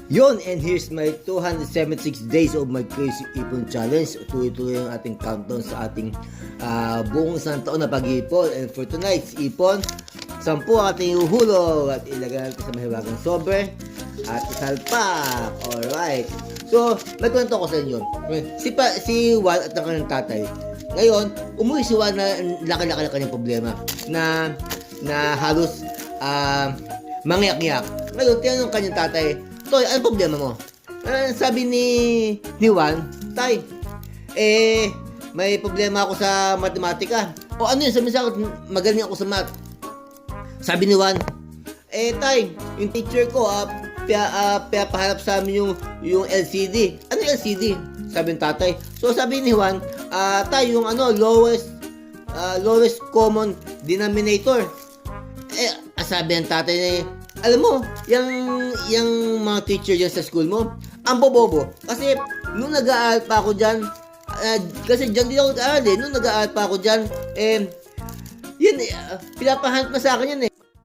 Yun, and here's my 276 days of my Crazy Ipon Challenge. Tuloy-tuloy ang ating countdown sa ating buong isang taon na pag-iipon. And for tonight's ipon, 10 ating uhulog at ilagay natin sa mahiwagang sobre at isalpak. Alright. So, may kwento ko sa inyo. Si Juan at ang kanyang tatay. Ngayon, umuwi si Juan na laki-laki na kanyang problema na halos mangyak-yak. Ngayon, tinanong kanyang tatay, Toy, ano problema mo? Sabi ni Juan, Tay, may problema ako sa matematika. O ano yun? Sabi sa akin, magaling ako sa math. Sabi ni Juan, Tay, yung teacher ko, papahanap sa amin yung LCD. Ano yung LCD? Sabi ng tatay. So sabi ni Juan, Tay, yung lowest common denominator. Sabi ng tatay, alam mo, yung mga teacher dyan sa school mo, ang bobobo. Kasi, nung nag-aaral pa ako dyan, kasi dyan din ako nag-aaral nung nag-aaral pa ako dyan, yan, pinapahanap na sa akin yan